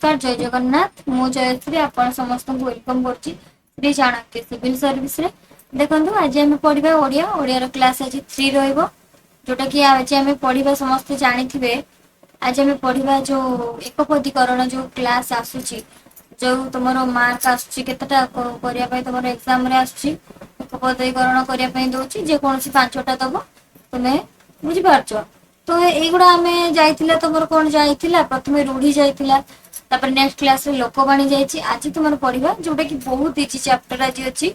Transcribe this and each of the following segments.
नमस्कार जय जगन्नाथ मु जयश्री आपण समस्त वेलकम करछि श्री चाणक्य सिविल सर्विस रे देखंतु आज हम पढ़िबा ओडिया ओडिया रो क्लास आज 3 रहइबो जोटा कि आज हम पढ़िबा समस्त जानिथिबे। आज हम पढ़िबा जो एकपदीकरण जो क्लास आसुची जो तुमरो मार्क आसुची केतटा करिया पय तुमरो एग्जाम रे आसुची एकपदीकरण करिया पय दोची जे कोनसी पांचटा दबो तमे बुझि पारछो। तो एगुड़ा आम जाइथिला तुमर कौन जाइथिला प्रथमे रूढ़ी जाइथिला तापर नेक्स्ट क्लास रे लोकवाणी जाइछि। आज तुमर पढ़िबा जोटा कि बहुत इजी चैप्टर आज अछि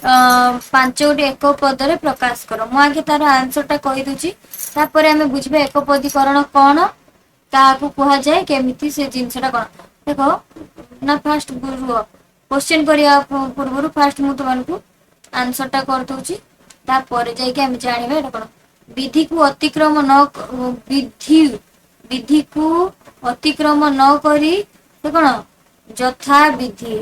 पांच गोटे एक पद रे प्रकाश करो। मु आगे तार आंसर टा कहि दुछि तापर हमें बुझबे एकपदीकरण कोन काकू कहा जाए केमिति से जिंसटा कोन देखो ना। फास्ट गुरु क्वेश्चन करिया पूर्व फास्ट मु तुमको आंसर टा कर दोछि तापर जाय के हम जानिबे एटा कोन विधि को अतिक्रम न विधि को अतिक्रम न करी तो कौन यथा विधि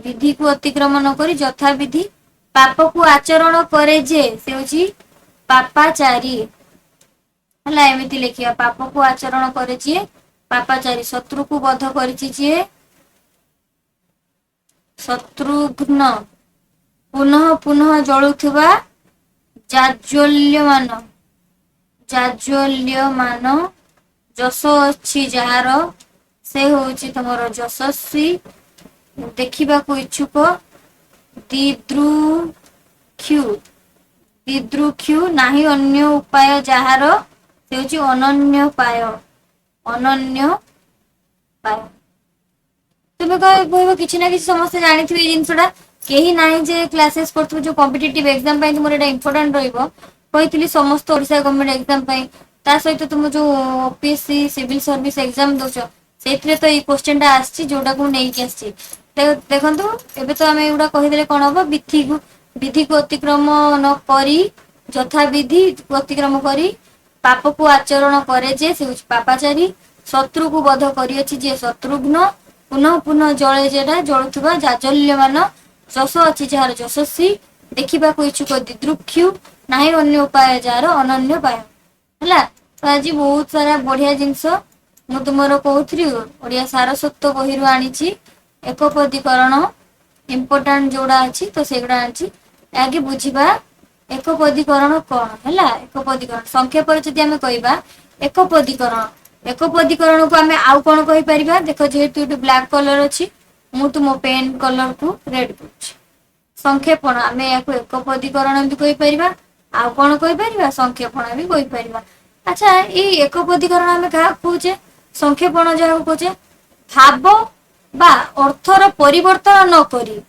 विधि को अतिक्रम न करी यथा विधि पाप को आचरण करे जे से होची पापाचारी हला एमिति लिखिया पाप को आचरण करे जे पापाचारी शत्रु को वध करिछि जे शत्रुघ्न पुनः पुनः जलुवा जाज्वल्यमान जस अच्छी जार से होची तमर यशस्वी देखिबा को इच्छुक दिद्रुक्षु नाही अन्य उपाय जार से होची अनन्य पाय तुम्हें कहबो किछि ना किछि समस्या जानिथिबे जिंसडा केही नाही जे क्लासेस करथु जो कॉम्पिटिटिव एग्जाम पय तुमर एटा इंपोर्टेंट रहइबो कहितली समस्त ओडिसा गवर्नमेंट एग्जाम पय ता सहित तुम जो ओपीएससी सिविल सर्विस एग्जाम दोछ सेथरे तो ई क्वेश्चन टा आछि जोडा को नै के आछि। देखंतु एबे तो हम एउडा कहि देले कोन होबो विधि को अतिक्रम न करी यथा विधि को अतिक्रम करी पाप को आचरण करे जे से पापाचारी शत्रु को वध करी अछि जे शत्रुघ्न पुनः पुनः जले जेडा जलुवा जाजल्यमान जस अच्छी जार यशस्वी देखिबा को इच्छुक दिद्रुक्षु नाही अन्य उपाय जार अनन्य पाय हला। तो आज बहुत सारा बढ़िया जिंस मु तुमरो कहउथि ओडिया सारस्वत बहिरु आनिछि एकपदीकरण इंपोर्टेंट जोड़ा अछि तो सेगुडा आनिछि आगे बुझिबा एकपदीकरण कोन हला। एकपदीकरण संक्षेप रे जदि हम कहिबा एकपदीकरण को हमें आउ कोन कहि परिबा देखो जेहेतु ब्लैक कलर अछि मु तुम पेन कलर को रेड करूछि संक्षेपण आम या एकपदीकरण भी कहि परिबा आउ कोन कहि परिबा संक्षेपण भी कहि परिबा। अच्छा ई एकपदीकरण आम का कहूचे संक्षेपण जहा कहूचे भाव बा अर्थर परिवर्तन न करी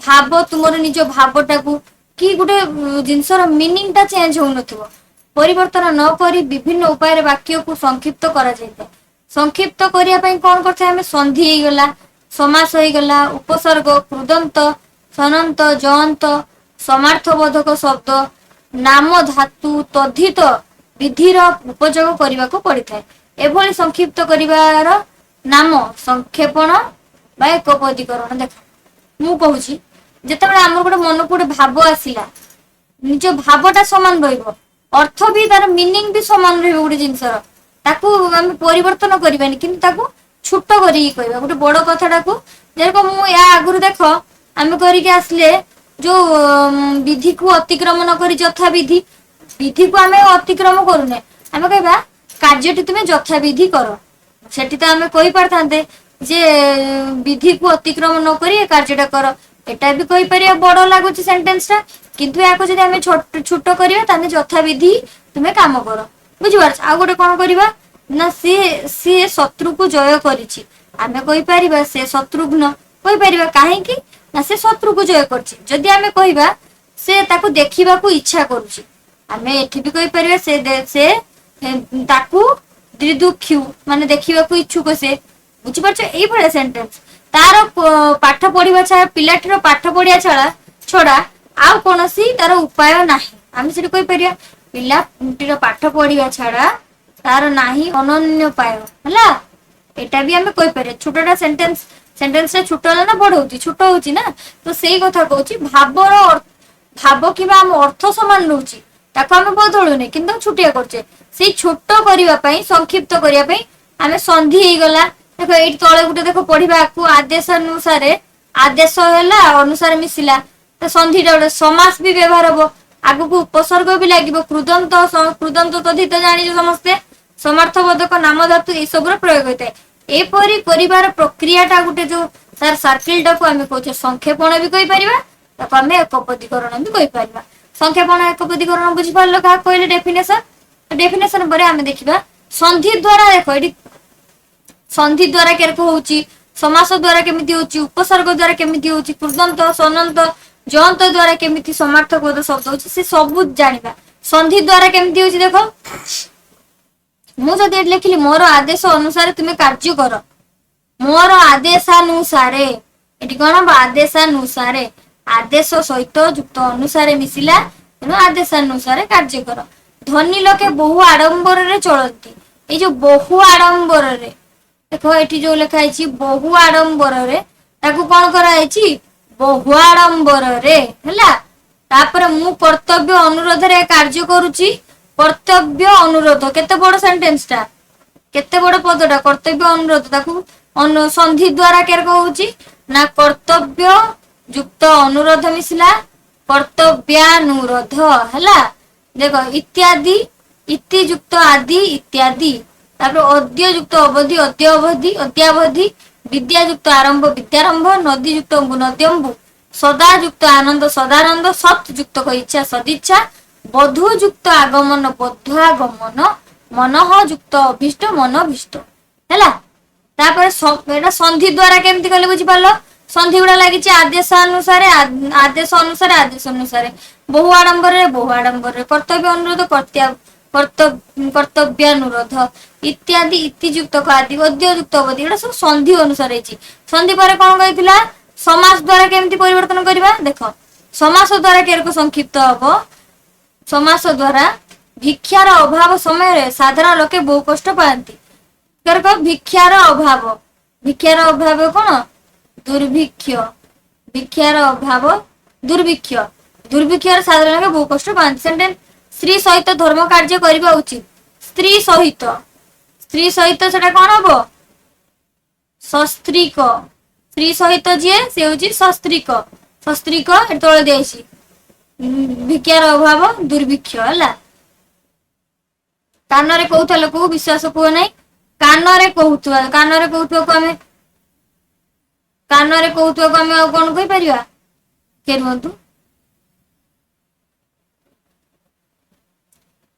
भाव तुमर निज भावटा को कि गुटे जिंसर मीनिंग टा चेंज हो नथिबो परिवर्तन न करी विभिन्न उपाय वाक्य को संक्षिप्त करा जायते। संक्षिप्त करिया पई कोन करथे हमें संधि हे गला समास हो गला उपसर्ग कृदंत सनंत जयंत समार्थबोधक शब्द नाम धातु तद्धित विधिर उपयोग करने को पड़ी था। एभली संक्षिप्त करिवार नाम संक्षेपण बा एकपदीकरण। देख मु कहूची जेतेबेले हमर गोटे मन को भाव आसिला निज भावटा समान रहइबो अर्थ भी तार मीनिंग भी समान रहइबो गोटे जिंसर ताकू हम परिवर्तन करबानी किंतु ताकू छुट करी कहबा गोटे बड़ कथाटा को जेरको मु या आगुरु देखो आमे करिके आसले जो विधि को अतिक्रम न करी यथा विधि विधि को आमे अतिक्रम करूने आमे कहबा कार्यटी तुमे यथा विधि करो सेठी तो आमे कहि परथांते जे विधि को अतिक्रम न करी कार्यटा करो एटा भी कहि परिया बड़ लागुची सेंटेंस टा किंतु याको जदि आमे छुट करिया ताने यथा विधि तुमे काम करो बुझि पारछ। आ गोटे कोन करिबा ना सी शत्रु को जय करिछि आमे कहि परिबा से शत्रुघ्न कहि परिबा काहे कि ना से शत्रु को जय करछि। जदि आमे कहिबा से ताको देखिबा को इच्छा करूछि आमे एठी भी कहि परिबा से ताको दिद्रुक्षु माने देखिबा को इच्छुक से बुझि पारछ। एई भले सेंटेंस तार पाठ पढिबा छा पिलाटीर पाठ पढिया छडा आ कोनोसी तार उपाय नाही आमे सेठी कहि परिबा पिलाटीर पाठ पढिया छडा तार नाही अनन्य पाय हला। एटा भी हमें कहि पारे छोटटा सेंटेंस छोटा ना बड़ होची छोट होची ना तो सेही कथा कहूची भाव कि हम अर्थ समान रहउची ताको आमे बदलुने किंतु छुटिया करछे सेई छोटो करिवा पई संक्षिप्त करिवा पई आमे संधि हे गला देखो एई तळे गुटे देखो पढिबा को आदेश अनुसार आदेश होला अनुसार मिसिला तो संधिटा गोटे समास भी व्यवहार हबो आगु को उपसर्ग भी लागिबो कृदंत तद्धित जानि समस्ते समर्थबोधक नाम धातु ए सब प्रयोग होता है एपरी करिवार प्रक्रियाटा गोटे जो तार सर्किलटा को आमे कहछे संक्षेपण भी कहि परिबा ताको आमे एकपदीकरण भी कहि परिबा संक्षेपण एकपदीकरण बुझि पारलो का कहले डेफिनेशन परे आमे देखिबा संधि द्वारा देखो एडी संधि द्वारा केरको होउची समास द्वारा केमिति होउची उपसर्ग द्वारा केमिति होउची कृदंत सनंत जंत द्वारा केमिति समार्थक पद शब्द होउची से सब जानिबा संधि द्वारा केमिति होउची देखो मु जदि लिखिली मोर आदेश अनुसार तुमे कार्य कर मोर आदेशानुसार एटी कोन आदेशानुसार आदेश सहित युक्त अनुसार मिसिला तेणु आदेशानुसार कार्य कर धनी लोके बहु आडंबर रे चलती ए जो बहु आडंबर रे देखो एटी जो लिखा है बहु आडंबर रे ताकू कोन करा है बहु आडंबर रे हैला तापर मु कर्तव्य अनुरोध रे कार्य करूची कर्तव्य अनुरोध केते बड़ सेंटेंस टा केते बड़ पदटा कर्तव्य अनुरोध ताकू संधि द्वारा केर कहूची ना कर्तव्य युक्त अनुरोध मिसला कर्तव्यानुरोध हैला देखो इत्यादि इति युक्त आदि इत्यादि तापर अद्य युक्त अवधि अद्य अवधि अद्यावधि विद्या युक्त आरंभ विद्यारंभ नदी युक्त नद्यंबु सदा युक्त आनंद सदानंद सत युक्त इच्छा सदिच्छा बधु युक्त आगमन बद्धागमन मनः युक्त अभिष्ट मनभिष्ट हैला तापर एटा संधि द्वारा केमति कले बुझि पालो संधि गुडा लागिछि आदेश अनुसार बहु आडंबर रे कर्तव्य अनुरोध कर्तव्यानुरोध इत्यादि इति युक्त आदि अद्य युक्त अवधि एटा सब संधि अनुसार होइछि संधि पर कोन कहितला समास द्वारा केमति परिवर्तन करबा देखो समास द्वारा केरको संक्षिप्त हबो समास द्वारा भिक्षार अभाव समय रे साधारण लोके बहु कष्ट पाती केरको भिक्षार अभाव कोन दुर्भिक्ष भिक्षार अभाव दुर्भिक्ष दुर्भिक्षार साधारण लोके बहु कष्ट पाती सेंटेंस स्त्री सहित धर्म कार्य करबा उचित स्त्री सहित सेटा कोन हबो सस्त्रीक स्त्री सहित जे से होची सस्त्रीक तळे देसी भिक्षार अभाव दुर्भिक्ष हला कानरे कहउथा लोक विश्वास को नै कानरे कहउथवा को हमें कोन कहि परिबा के रुंतु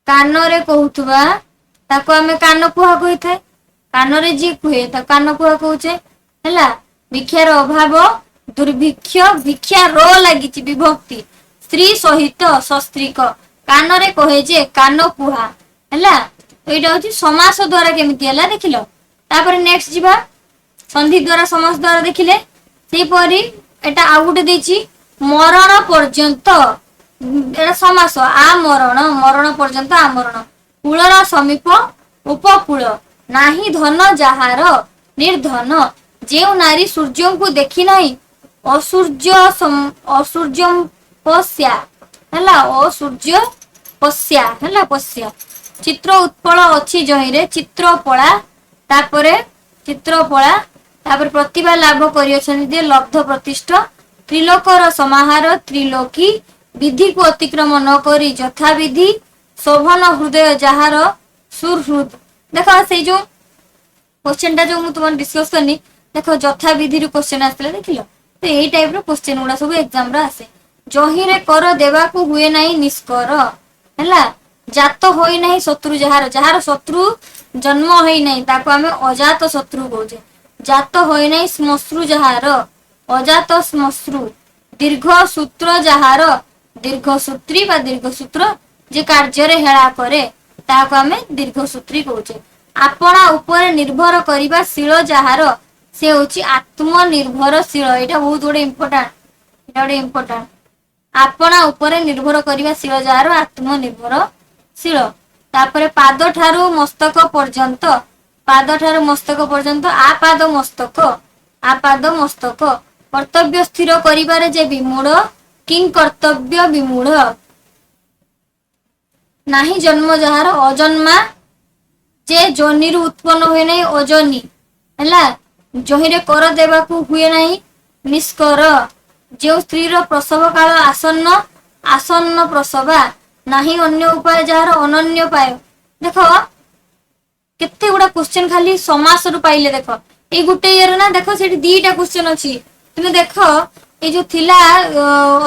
कानरे कहउथवा ताको हमें कान कुहा कहिथाय कानरे जी कुहे ता कान कुहा कहउचे हला भिक्षार अभाव दुर्भिक्ष भिक्षा रो लागिची विभक्ति स्त्री सहित सस्त्रीक कानरे कहे जे कान कुहा हला तो एटा होची समास द्वारा केमिति हला देखिलो तापर नेक्स्ट जिबा संधि द्वारा समास द्वारा देखिले सेही परी एटा आ गुटे देची मरण पर्यंत एटा समास आ मरण पर्यंत आ मरण कूलर समीप उपकूल नाही धन जहार निर्धन जेउ नारी सूर्य को देखी नाही असूर्य पस्या हला असूर्य पस्या हला पस्या चित्र उत्पल अछि जहिरे चित्रपला तापरे प्रतिभा लाभ करियछन जे लब्ध प्रतिष्ठा त्रिलोकर समाहार त्रिलोकी विधि को अतिक्रम न करी यथा विधि शोभन हृदय जहार सुहृद देखो से जो क्वेश्चन टा जो मु तुम डिस्कस करनी देखो यथा विधि रू क्वेश्चन आसले देखिलो तो एई टाइप रो क्वेश्चन गुडा सब एग्जाम रा आसे जहिरे कर देवा को हुए नाही निष्कर हला जात होई नाही शत्रु जहार शत्रु जन्म होई नाही ताको हमें अजात शत्रु कहूजे जात होई नाही श्मश्रु जहार अजात श्मश्रु दीर्घ सूत्र जहार दीर्घ सूत्री बा दीर्घ सूत्र जे कार्य रे हेळा करे ताको हमें दीर्घ सूत्री कहूजे आपना ऊपर निर्भर करिबा शील जहार से होची आत्मनिर्भरशील एटा बहुत बड़े इम्पोर्टेंट आपना ऊपर निर्भर करिबा शील जहार आत्मनिर्भरशील तापरे पाद ठारू मस्तक पर्यंत आपाद मस्तक कर्तव्य स्थिर करिबारे जे विमूढ़ किं कर्तव्य विमूढ़ ନାହିଁ ଜନ୍ମ ଯାହାର ଅଜନ୍ମା ଯେ ଜନିରୁ ଉତ୍ପନ୍ନ ହୁଏ ନାହିଁ ଅଜନି ହେଲା ଜହିରେ କର ଦେବାକୁ ହୁଏ ନାହିଁ ନିଷ୍କର ଯେଉଁ ସ୍ତ୍ରୀର ପ୍ରସବ କାଳ ଆସନ୍ନ ଆସନ୍ନ ପ୍ରସବା ନାହିଁ ଅନ୍ୟ ଉପାୟ ଯାହାର ଅନନ୍ୟ ପାୟ। ଦେଖ କେତେ ଗୁଡା क्वेश्चन ଖାଲି ସମାସ ରୁ ପାଇଲେ ଦେଖ ଏଇ ଗୋଟେ ଇୟର ନା ଦେଖ ସେଠି ଦିଟା क्वेश्चन ଅଛି କିନ୍ତୁ ଦେଖ ଏଇ ଯୋଉ ଥିଲା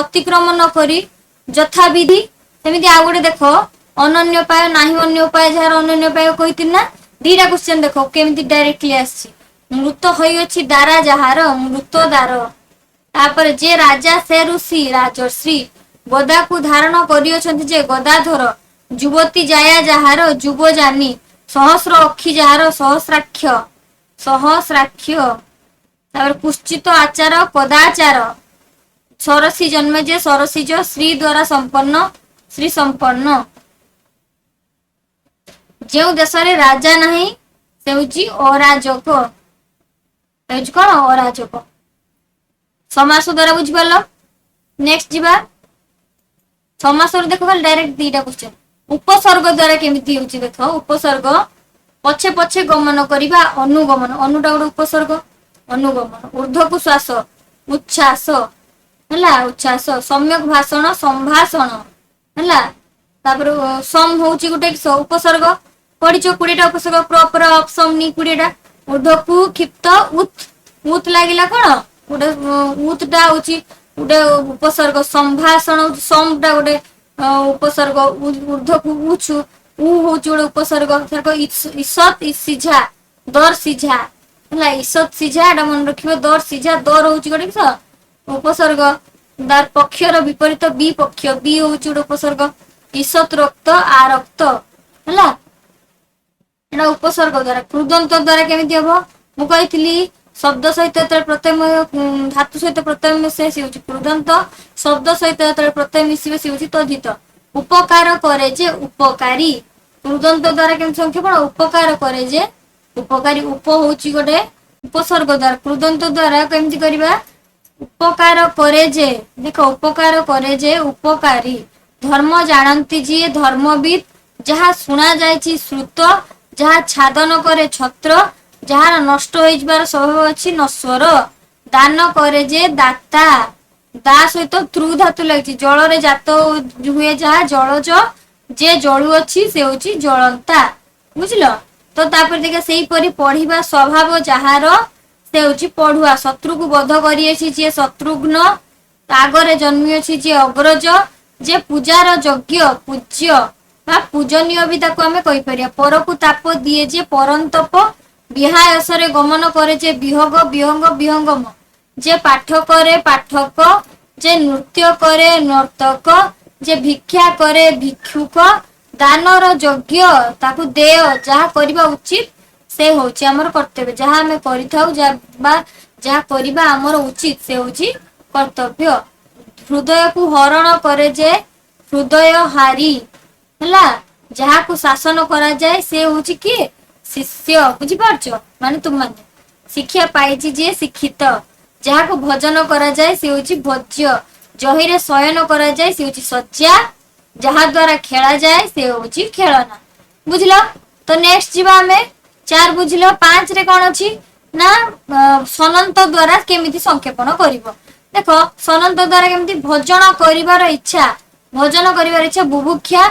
ଅତିକ୍ରମ ନ କରି ଯଥାବିଧି ସେମିତି ଆଉ ଗୋଟେ ଦେଖ ଅନନ୍ୟ ପାୟ ନାହିଁ ଅନ୍ୟ ଉପାୟ ଯାହାର ଅନନ୍ୟ ପାୟ କହିଥିଲି ନା ଦିଟା क्वेश्चन ଦେଖ କେମିତି ଡାଇରେକ୍ଟଲି ଆସିଛି ମୃତ ହୋଇଅଛି ଦାରା ଯାହାର ମୃତ ଦାର ତାପରେ ଯେ ରାଜା ସେ ଋଷି ରାଜଶ୍ରୀ ଗଦାକୁ ଧାରଣ କରିଅଛନ୍ତି ଯେ ଗଦାଧର ଯୁବତୀ ଜାୟା ଯାହାର ଯୁବଜାନୀ ସହସ୍ର ଅକ୍ଷୀ ଯାହାର ସହସ୍ରାକ୍ଷ ସହସ୍ରାକ୍ଷ ତାପରେ ପୁଶ୍ଚିତ ଆଚାର କଦାଚାର ସରସୀ ଜନ୍ମେ ଯେ ସରସୀଜ ଶ୍ରୀ ଦ୍ୱାରା ସମ୍ପନ୍ନ ଶ୍ରୀ ସମ୍ପନ୍ନ ଯେଉଁ ଦେଶରେ ରାଜା ନାହିଁ ସେ ହେଉଛି ଅରାଜକ ହେଉଛି କଣ ଅରାଜକ ସମାସ ଦ୍ୱାରା ବୁଝିପାରିଲ। ନେକ୍ସଟ ଯିବା ସମାସରେ ଦେଖ ଖାଲି ଡାଇରେକ୍ଟ ଦିଟା क्वेश्चन ଉପସର୍ଗ ଦ୍ୱାରା କେମିତି ହେଉଛି ଦେଖ ଉପସର୍ଗ ପଛେ ପଛେ ଗମନ କରିବା ଅନୁଗମନ ଅନୁଟା ଗୋଟେ ଉପସର୍ଗ ଅନୁଗମନ ଊର୍ଦ୍ଧ୍ୱକୁ ଶ୍ୱାସ ଉଚ୍ଛ୍ୱାସ ହେଲା ଉଚ୍ଛ୍ୱାସ ସମ୍ୟକ ଭାଷଣ ସମ୍ଭାଷଣ ହେଲା ତାପରେ ସମ ହଉଛି ଗୋଟେ ଉପସର୍ଗ ପଢିଛ 20ଟା ଉପସର୍ଗ ପ୍ରପର ଅପସମ ନି 20ଟା ଊର୍ଦ୍ଧ୍ୱକୁ କ୍ଷିପ୍ତ ଉତ ଲାଗିଲା କଣ ଗୋଟେ ଉତଟା ହଉଛି ଗୋଟେ ଉପସର୍ଗ ସମ୍ଭାଷଣ ହଉଛି ସମଟା ଗୋଟେ ଉପସର୍ଗ ଊର୍ଦ୍ଧ୍ୱକୁ ଉଛୁ ଉ ହଉଛି ଗୋଟେ ଉପସର୍ଗ ଇସତ ସିଝା ଦର ସିଝା ହେଲା ଇସତ ସିଝା ଏଟା ମନେ ରଖିବ ଦର ସିଝା ଦର ହଉଛି ଗୋଟେ କିସ ଉପସର୍ଗ ତାର ପକ୍ଷର ବିପରୀତ ବିପକ୍ଷ ବି ହଉଛି ଗୋଟେ ଉପସର୍ଗ ଇସତ ରକ୍ତ ଆରକ୍ତ ହେଲା ଏଟା ଉପସର୍ଗ ଦ୍ୱାରା କୃଦନ୍ତ ଦ୍ୱାରା କେମିତି ହବ ମୁଁ କହିଥିଲି ଶବ୍ଦ ସହିତ ଯେତେବେଳେ ପ୍ରତ୍ୟୟ ଧାତୁ ସହିତ ପ୍ରତ୍ୟୟ ମିଶେ ସେ ହେଉଛି କୃଦନ୍ତ ଶବ୍ଦ ସହିତ ଯେତେବେଳେ ପ୍ରତ୍ୟୟ ମିଶିବ ସେ ହେଉଛି ତଦ୍ଧିତ ଉପକାର କରେ ଯେ ଉପକାରୀ କୃଦନ୍ତ ଦ୍ୱାରା କେମିତି ସଂକ୍ଷେପଣ ଉପକାର କରେ ଯେ ଉପକାରୀ ଉପ ହଉଛି ଗୋଟେ ଉପସର୍ଗ ଦ୍ୱାରା କୃଦନ୍ତ ଦ୍ୱାରା କେମିତି କରିବା ଉପକାର କରେ ଯେ ଦେଖ ଉପକାର କରେ ଯେ ଉପକାରୀ ଧର୍ମ ଜାଣନ୍ତି ଯିଏ ଧର୍ମବିଦ ଯାହା ଶୁଣା ଯାଇଛି ଶ୍ରୁତ ଯାହା ଛାଦନ କରେ ଛତ୍ର ଯାହାର ନଷ୍ଟ ହୋଇଯିବାର ସ୍ୱଭାବ ଅଛି ନଶ୍ୱର ଦାନ କରେ ଯେ ଦାତା ଦା ସହିତ ତ୍ରୁ ଧାତୁ ଲାଗିଛି ଜଳରେ ଜାତ ହୁଏ ଯାହା ଜଳଜ ଯେ ଜଳୁଅଛି ସେ ହେଉଛି ଜଳନ୍ତା ବୁଝିଲ ତ ତାପରେ ଦେଖିବା ସେଇପରି ପଢିବା ସ୍ୱଭାବ ଯାହାର ସେ ହେଉଛି ପଢୁଆ ଶତ୍ରୁକୁ ବଧ କରିଅଛି ଯିଏ ଶତ୍ରୁଘ୍ନ ଆଗରେ ଜନ୍ମିଅଛି ଯିଏ ଅଗ୍ରଜ ଯେ ପୂଜାର ଯଜ୍ଞ ପୂଜ୍ୟ ବା ପୂଜନୀୟ ବି ତାକୁ ଆମେ କହିପାରିବା ପରକୁ ତାପ ଦିଏ ଯେ ପରନ୍ତପ ବିହାୟସରେ ଗମନ କରେ ଯେ ବିହଗ ବିହଙ୍ଗ ବିହଙ୍ଗମ ଯେ ପାଠ କରେ ପାଠକ ଯେ ନୃତ୍ୟ କରେ ନର୍ତ୍ତକ ଯେ ଭିକ୍ଷା କରେ ଭିକ୍ଷୁକ ଦାନର ଯଜ୍ଞ ତାକୁ ଦେୟ ଯାହା କରିବା ଉଚିତ ସେ ହଉଛି ଆମର କର୍ତ୍ତବ୍ୟ ଯାହା ଆମେ କରିଥାଉ ଯାହା କରିବା ଆମର ଉଚିତ ସେ ହଉଛି କର୍ତ୍ତବ୍ୟ ହୃଦୟକୁ ହରଣ କରେ ଯେ ହୃଦୟ ହାରି ହେଲା ଯାହାକୁ ଶାସନ କରାଯାଏ ସେ ହଉଛି କିଏ ଶିଷ୍ୟ ବୁଝିପାରୁଛ ମାନେ ତୁମମାନେ ଶିକ୍ଷା ପାଇଛି ଯିଏ ଶିକ୍ଷିତ ଯାହାକୁ ଭଜନ କରାଯାଏ ସେ ହଉଛି ଭୋଜ୍ୟ ଜହିରେ ଶୟନ କରାଯାଏ ସେ ହଉଛି ଶଯ୍ୟା ଯାହା ଦ୍ୱାରା ଖେଳାଯାଏ ସେ ହଉଛି ଖେଳନା ବୁଝିଲ ତ ନେକ୍ସଟ ଯିବା ଆମେ 4 ବୁଝିଲ 5 ରେ କଣ ଅଛି ନା ସନନ୍ତ ଦ୍ୱାରା କେମିତି ସଂକ୍ଷେପଣ କରିବ ଦେଖ ସନନ୍ତ ଦ୍ୱାରା କେମିତି ଭଜନ କରିବାର ଇଚ୍ଛା ବୁଭୁକ୍ଷା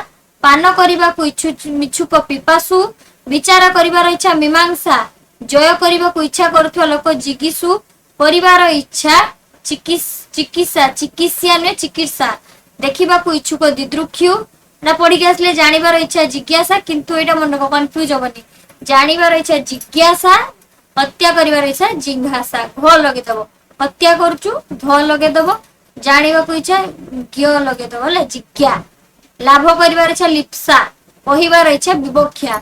ପାନ କରିବାକୁ ଇଚ୍ଛୁକ ପିପାସୁ ବିଚାର କରିବାର ଇଚ୍ଛା ମୀମାଂସା ଜୟ କରିବାକୁ ଇଚ୍ଛା କରୁଥିବା ଲୋକ ଜିଗିସୁ କରିବାର ଇଚ୍ଛା ଚିକିତ୍ସା ନୁହେଁ ଚିକିତ୍ସା ଦେଖିବାକୁ ଇଚ୍ଛୁକ ଦିଦୃକ୍ଷୁ ନା ପଢିକି ଆସିଲେ ଜାଣିବାର ଇଚ୍ଛା ଜିଜ୍ଞାସା କିନ୍ତୁ ଏଇଟା ମନେ ରଖ କନଫ୍ୟୁଜ ହବନି ଜାଣିବାର ଇଚ୍ଛା ଜିଜ୍ଞାସା ହତ୍ୟା କରିବାର ଇଚ୍ଛା ଜିଘାସା ଘ ଲଗେଇଦବ ହତ୍ୟା କରୁଛୁ ଧ ଲଗେଇଦବ ଜାଣିବାକୁ ଇଚ୍ଛା ଘିଅ ଲଗେଇଦବ ହେଲା ଜିଜ୍ଞା ଲାଭ କରିବାର ଇଚ୍ଛା ଲିପ୍ସା କହିବାର ଇଚ୍ଛା ବିବକ୍ଷା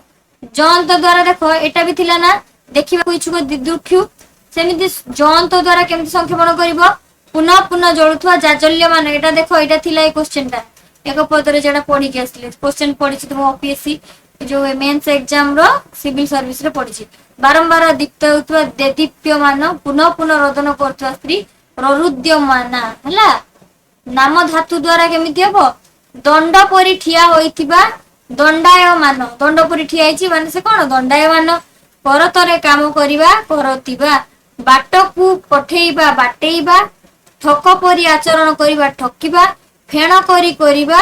ଜୟନ୍ତ ଦ୍ୱାରା ଦେଖ ଏଟା ବି ଥିଲା ନା ଦେଖିବାକୁ ଇଚ୍ଛୁକ ଦିଦୃକ୍ଷୁ ସେମିତି ଜୟନ୍ତ ଦ୍ୱାରା କେମିତି ସଂକ୍ଷେପଣ କରିବ ପୁନଃ ପୁନଃ ଜଳୁଥିବା ଜାଜଲ୍ୟମାନ ଏଟା ଦେଖ ଏଟା ଥିଲା ଏଇ क्वेश्चन ଟା ଏକ ପଦରେ ଯେଟା ପଢିକି ଆସିଲେ क्वेश्चन ପଢିଛି ତୁମ ଓପିଏସସି जो मेंस एग्जाम रो सिविल सर्विस रे पढ़ी बारंबार दीप्त होतुवा देदीप्यमान पुनः पुनः रोदन करथुवा स्त्री ररुद्यमाना हला नाम धातु द्वारा केमिति हबो दंड परि ठिया होइतिबा ଦଣ୍ଡାୟମାନ, ଦଣ୍ଡପୁରୀ ଠିଆ ହେଇଛି ମାନେ ସେ କଣ ଦଣ୍ଡାୟମାନ, କରତରେ କାମ କରିବା କରତିବା, ବାଟକୁ ପଠେଇବା ବାଟେଇବା, ଠକ ପରି ଆଚରଣ କରିବା ଠକିବା, ଫେଣ କରି କରିବା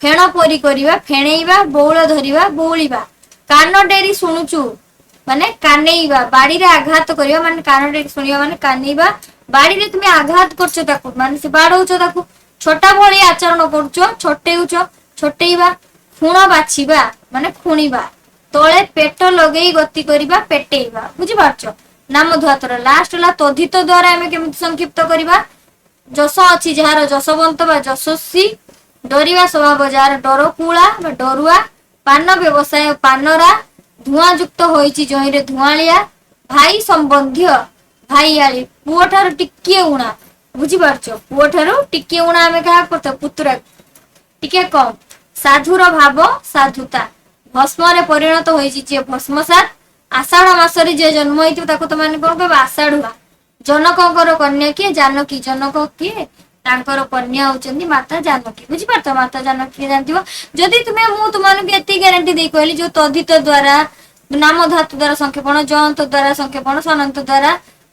ଫେଣ ପରି କରିବା ଫେଣେଇବା, ବଉଳ ଧରିବା ବଉଳିବା, କାନ ଡେରି ଶୁଣୁଛୁ ମାନେ କାନେଇବା, ବାଡିରେ ଆଘାତ କରିବା ମାନେ କାନ ଡେରି ଶୁଣିବା ମାନେ କାନେଇବା, ବାଡିରେ ତୁମେ ଆଘାତ କରୁଛ ତାକୁ ମାନେ ସେ ବାଡଉଛ ତାକୁ, ଛୋଟା ଭଳି ଆଚରଣ କରୁଛ ଛୋଟେଉଛ ଛୋଟେଇବା, ଖୁଣ ବାଛିବା ମାନେ ଖୁଣିବା, ତଳେ ପେଟ ଲଗେଇ ଗତି କରିବା ପେଟେଇବା। ବୁଝିପାରୁଛ? ନାମ ଧୁଆତର ଲାଷ୍ଟ ହେଲା ତଦ୍ଧିତ ଦ୍ଵାରା ଆମେ କେମିତି ସଂକ୍ଷିପ୍ତ କରିବା, ଯଶ ଅଛି ଯାହାର ଯଶବନ୍ତ ବା ଯଶସ୍ୱୀ, ଡରିବା ସ୍ୱଭାବ ଯାହାର ଡରକୁଳା ବା ଡରୁଆ, ପାନ ବ୍ୟବସାୟ ପାନରା, ଧୂଆଁ ଯୁକ୍ତ ହୋଇଛି ଜହିଁରେ ଧୂଆଁଳିଆ, ଭାଇ ସମ୍ବନ୍ଧୀୟ ଭାଇଆଳି, ପୁଅ ଠାରୁ ଟିକିଏ ଉଣା। ବୁଝିପାରୁଛ? ପୁଅ ଠାରୁ ଟିକିଏ ଉଣା ଆମେ କାହା କରିଥାଉ ପୁତୁରା ଟିକେ କମ, ସାଧୁର ଭାବ ସାଧୁତା, ଭସ୍ମରେ ପରିଣତ ହୋଇଛି ଯିଏ ଭସ୍ମସାତ, ଆଷାଢ ମାସରେ ଯିଏ ଜନ୍ମ ହେଇଥିବ ତାକୁ ତ ମାନେ କଣ କହିବ ଆଷାଢୁଆ, ଜନକଙ୍କର କନ୍ୟା କିଏ ଜାନକୀ, ଜନକ କିଏ ତାଙ୍କର କନ୍ୟା ହଉଛନ୍ତି ମାତା ଜାନକୀ। ବୁଝିପାରୁଛ? ମାତା ଜାନକୀ ଜାଣିଥିବ। ଯଦି ତୁମେ ମୁଁ ତୁମମାନଙ୍କୁ ଏତିକି ଗ୍ୟାରେଣ୍ଟି ଦେଇ କହିଲି ଯୋଉ ତଦ୍ଧିତ ଦ୍ଵାରା, ନାମ ଧାତୁ ଦ୍ଵାରା ସଂକ୍ଷେପଣ, ଜଅନ୍ତ ଦ୍ଵାରା ସଂକ୍ଷେପଣ, ସନନ୍ତ ଦ୍ଵାରା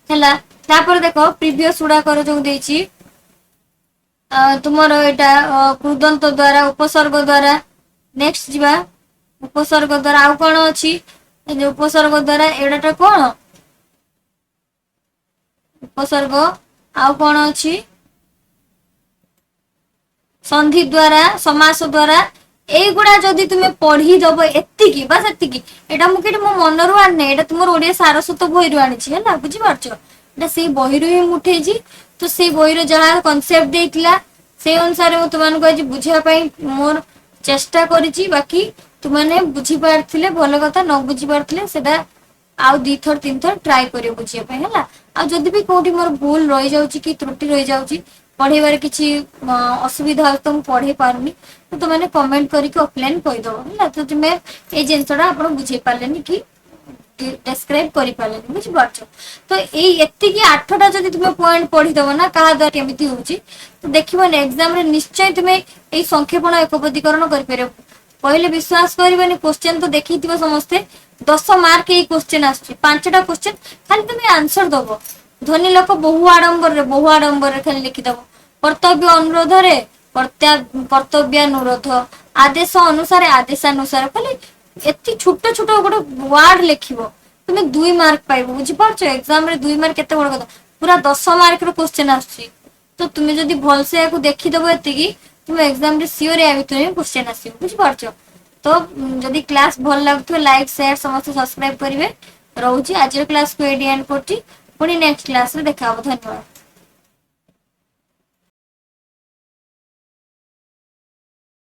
ହେଲା। ତାପରେ ଦେଖ ପ୍ରିଭିୟସ ଗୁଡାକର ଯୋଉ ଦେଇଛି ତୁମର ଏଇଟା କୃଦନ୍ତ ଦ୍ଵାରା, ଉପସର୍ଗ ଦ୍ଵାରା, ନେକ୍ସଟ ଯିବା ଉପସର୍ଗ ଦ୍ଵାରା ଆଉ କଣ ଅଛି, ଉପସର୍ଗ ଦ୍ଵାରା ଏଗୁଡାଟା କଣ ଉପସର୍ଗ ଆଉ କଣ ଅଛି, ସନ୍ଧି ଦ୍ଵାରା, ସମାସ ଦ୍ଵାରା, এইগুড়া যদি তুমি পঢ়িদব এতিকি বাস এতিকি, এটা ମୁଁ କେଠି ମୋ ମନରୁ ଆଣିନି, ଏଇଟା ତୁମର ଓଡିଆ ସାରସ୍ୱତ ବହିରୁ ଆଣିଛି ହେଲା। ବୁଝିପାରୁଛ? ଏଟା ସେଇ ବହିରୁ ହିଁ ମୁଁ ଉଠେଇଛି। ତ ସେଇ ବହିର ଯାହା କନସେପ୍ଟ ଦେଇଥିଲା ସେଇ ଅନୁସାରେ ମୁଁ ତୁମମାନଙ୍କୁ ଆଜି ବୁଝିବା ପାଇଁ ମୋର ଚେଷ୍ଟା କରିଛି। ବାକି ତୁମାନେ ବୁଝିପାରିଥିଲେ ଭଲ କଥା, ନ ବୁଝି ପାରିଥିଲେ ସେଟା ଆଉ ଦିଥର ତିନିଥର ଟ୍ରାଏ କରିବ ବୁଝିବା ପାଇଁ ହେଲା। ଆଉ ଯଦି ବି କୋଉଠି ମୋର ଭୁଲ ରହିଯାଉଛି କି ତ୍ରୁଟି ରହିଯାଉଛି, ପଢେଇବାରେ କିଛି ଅସୁବିଧା ହଉଛି ତ ମୁଁ ପଢେଇ ପାରୁନି, ତ ତୁମେ କମେଣ୍ଟ କରିକି ଅଫଲାଇନ କହିଦବ ହେଲା। ତ ତୁମେ ଏଇ ଜିନିଷଟା ଆପଣ ବୁଝେଇ ପାରିଲେନି କି ଡେସ୍କ୍ରାଇବ କରିପାରିଲେନି। ବୁଝିପାରୁଛ? ତ ଏଇ ଏତିକି 8ଟା ଯଦି ତୁମେ ପଏଣ୍ଟ ପଢିଦବ ନା କାହା ଦ୍ୱାରା କେମିତି ହଉଛି, ତ ଦେଖିବନି ଏକ୍ସାମରେ ନିଶ୍ଚୟ ତୁମେ ଏଇ ସଂକ୍ଷେପଣ ଏକପଦୀକରଣ କରିପାରିବ। କହିଲେ ବିଶ୍ୱାସ କରିବନି, କ୍ୱେଶ୍ଚେନ ତ ଦେଖିଥିବ ସମସ୍ତେ, 10 ମାର୍କ ଏଇ କ୍ୱେଶ୍ଚେନ ଆସୁଛି, 5ଟା କ୍ୱେଶ୍ଚେନ ଖାଲି ତୁମେ ଆନ୍ସର ଦବ। ଧନୀ ଲୋକ ବହୁ ଆଡମ୍ବରରେ ଖାଲି ଲେଖିଦବ, କର୍ତ୍ତବ୍ୟ ଅନୁରୋଧରେ କର୍ତ୍ତବ୍ୟାନୁରୋଧ, ଆଦେଶ ଅନୁସାରେ ଆଦେଶାନୁସାର, ଖାଲି ଏତି ଛୋଟ ଛୋଟ ଗୋଟେ ୱାର୍ଡ ଲେଖିବ, তুমি 2 ମାର୍କ ପାଇବ। ବୁଝିପାରୁଛ? ଏକ୍ସାମ ରେ 2 ମାର୍କ କେତେ ବଡ କଥା, ପୁରା 10 ମାର୍କର କ୍ୱେଶ୍ଚେନ ଆସୁଛି। ତ তুমি ଯଦି ଭଲସେ ୟାକୁ ଦେଖିଦବ ଏତିକି, তুমি ଏକ୍ସାମ ରେ ସିଓର ୟା ଭିତରେ ହିଁ କ୍ୱେଶ୍ଚେନ ଆସିବ। ବୁଝିପାରୁଛ? ତ ଯଦି କ୍ଲାସ ଭଲ ଲାଗୁଥିବ ଲାଇକ୍ ସେୟାର ସମସ୍ତେ ସବସ୍କ୍ରାଇବ କରିବେ। ରହୁଛି ଆଜିର କ୍ଲାସକୁ ଏଇଠି ଏଣ୍ଡ କରୁଛି, ପୁଣି ନେକ୍ସଟ କ୍ଲାସରେ ଦେଖା ହବ। ଧନ୍ୟବାଦ।